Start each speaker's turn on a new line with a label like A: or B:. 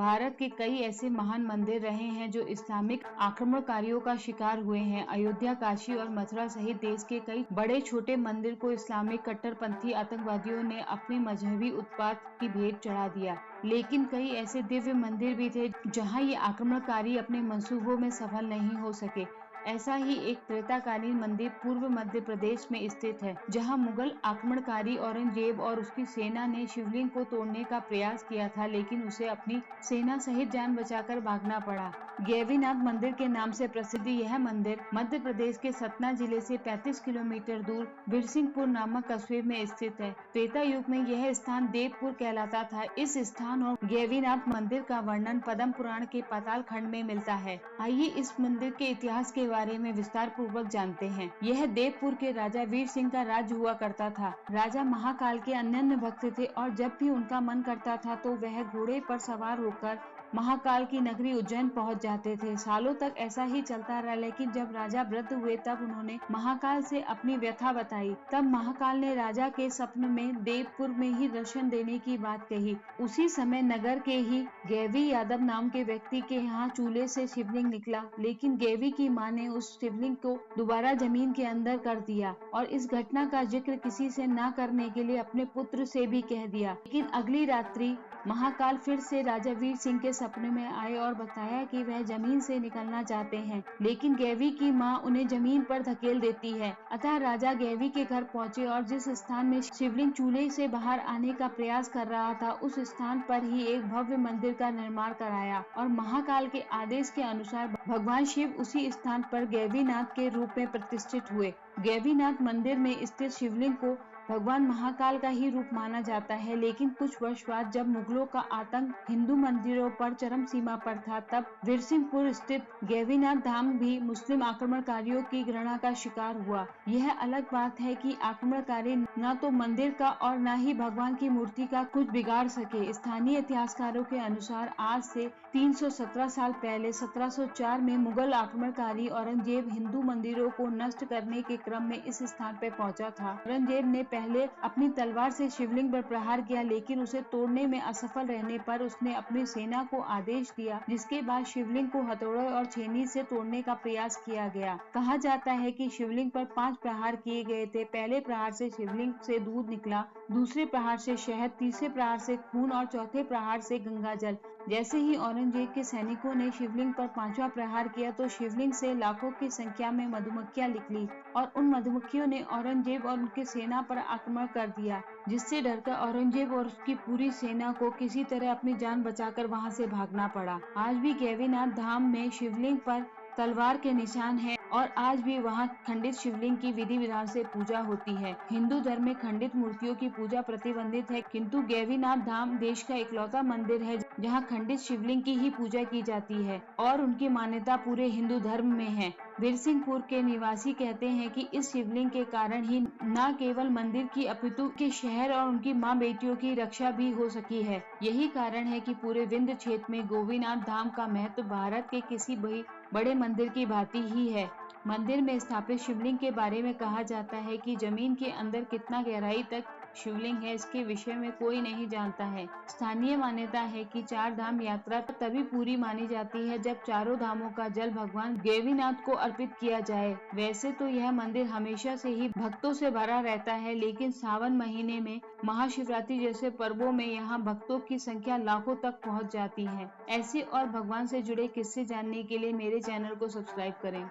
A: भारत के कई ऐसे महान मंदिर रहे हैं जो इस्लामिक आक्रमणकारियों का शिकार हुए हैं। अयोध्या, काशी और मथुरा सहित देश के कई बड़े छोटे मंदिर को इस्लामिक कट्टरपंथी आतंकवादियों ने अपने मजहबी उत्पात की भेंट चढ़ा दिया। लेकिन कई ऐसे दिव्य मंदिर भी थे जहां ये आक्रमणकारी अपने मंसूबों में सफल नहीं हो सके। ऐसा ही एक त्रेताकालीन मंदिर पूर्व मध्य प्रदेश में स्थित है, जहां मुगल आक्रमणकारी औरंगजेब और उसकी सेना ने शिवलिंग को तोड़ने का प्रयास किया था, लेकिन उसे अपनी सेना सहित जान बचाकर भागना पड़ा। गैवीनाथ मंदिर के नाम से प्रसिद्ध यह मंदिर मध्य प्रदेश के सतना जिले से 35 किलोमीटर दूर बिरसिंहपुर नामक कस्बे में स्थित है। त्रेता युग में यह स्थान देवपुर कहलाता था। इस स्थान और गैवीनाथ मंदिर का वर्णन पद्म पुराण के पाताल खंड में मिलता है। आइए इस मंदिर के इतिहास के बारे में विस्तार पूर्वक जानते हैं। यह देवपुर के राजा वीर सिंह का राज्य हुआ करता था। राजा महाकाल के अनन्य भक्त थे और जब भी उनका मन करता था तो वह घोड़े पर सवार होकर महाकाल की नगरी उज्जैन पहुंच जाते थे। सालों तक ऐसा ही चलता रहा, लेकिन जब राजा वृद्ध हुए तब उन्होंने महाकाल से अपनी व्यथा बताई। तब महाकाल ने राजा के स्वप्न में देवपुर में ही दर्शन देने की बात कही। उसी समय नगर के ही गैवी यादव नाम के व्यक्ति के यहाँ चूल्हे से शिवलिंग निकला, लेकिन गैवी की मां ने उस शिवलिंग को दोबारा जमीन के अंदर कर दिया और इस घटना का जिक्र किसी से न करने के लिए अपने पुत्र से भी कह दिया। लेकिन अगली रात्रि महाकाल फिर से राजा वीर सिंह के सपने में आए और बताया कि वह जमीन से निकलना चाहते हैं, लेकिन गैवी की मां उन्हें जमीन पर धकेल देती है। अतः राजा गैवी के घर पहुंचे और जिस स्थान में शिवलिंग चूल्हे से बाहर आने का प्रयास कर रहा था, उस स्थान पर ही एक भव्य मंदिर का निर्माण कराया और महाकाल के आदेश के अनुसार भगवान शिव उसी स्थान पर गैवीनाथ के रूप में प्रतिष्ठित हुए। गैवीनाथ मंदिर में स्थित शिवलिंग को भगवान महाकाल का ही रूप माना जाता है, लेकिन कुछ वर्ष बाद जब मुगलों का आतंक हिंदू मंदिरों पर चरम सीमा पर था, तब बिरसिंहपुर स्थित गैवीनाथ धाम भी मुस्लिम आक्रमणकारियों की घृणा का शिकार हुआ। यह अलग बात है कि आक्रमणकारी न तो मंदिर का और न ही भगवान की मूर्ति का कुछ बिगाड़ सके। स्थानीय इतिहासकारों के अनुसार आज से 317 साल पहले 1704 में मुगल आक्रमणकारी औरंगजेब हिंदू मंदिरों को नष्ट करने के क्रम में इस स्थान पर पहुंचा था। औरंगजेब ने पहले अपनी तलवार से शिवलिंग पर प्रहार किया, लेकिन उसे तोड़ने में असफल रहने पर उसने अपनी सेना को आदेश दिया, जिसके बाद शिवलिंग को हथौड़े और छेनी से तोड़ने का प्रयास किया गया। कहा जाता है कि शिवलिंग पर 5 प्रहार किए गए थे। पहले प्रहार से शिवलिंग से दूध निकला, दूसरे प्रहार से शहद, तीसरे प्रहार से खून और चौथे प्रहार से गंगा जल। जैसे ही औरंगजेब के सैनिकों ने शिवलिंग पर 5वां प्रहार किया तो शिवलिंग से लाखों की संख्या में मधुमक्खियां निकली और उन मधुमक्खियों ने औरंगजेब और उनकी सेना पर आक्रमण कर दिया, जिससे डरकर औरंगजेब और उसकी पूरी सेना को किसी तरह अपनी जान बचाकर वहां से भागना पड़ा। आज भी गैवीनाथ धाम में शिवलिंग पर तलवार के निशान हैं और आज भी वहां खंडित शिवलिंग की विधि विधान से पूजा होती है। हिंदू धर्म में खंडित मूर्तियों की पूजा प्रतिबंधित है, किंतु गैवीनाथ धाम देश का इकलौता मंदिर है जहां खंडित शिवलिंग की ही पूजा की जाती है और उनकी मान्यता पूरे हिंदू धर्म में है। बिरसिंहपुर के निवासी कहते हैं कि इस शिवलिंग के कारण ही न केवल मंदिर की अपितु के शहर और उनकी मां बेटियों की रक्षा भी हो सकी है। यही कारण है कि पूरे विंध्य क्षेत्र में गैवीनाथ धाम का महत्व भारत के किसी भी बड़े मंदिर की भांति ही है। मंदिर में स्थापित शिवलिंग के बारे में कहा जाता है कि जमीन के अंदर कितना गहराई तक शिवलिंग है, इसके विषय में कोई नहीं जानता है। स्थानीय मान्यता है कि 4 धाम यात्रा तभी पूरी मानी जाती है जब चारों धामों का जल भगवान गैवीनाथ को अर्पित किया जाए। वैसे तो यह मंदिर हमेशा से ही भक्तों से भरा रहता है, लेकिन सावन महीने में महाशिवरात्रि जैसे पर्वों में यहाँ भक्तों की संख्या लाखों तक पहुँच जाती है। ऐसे और भगवान से जुड़े किस्से जानने के लिए मेरे चैनल को सब्सक्राइब करें।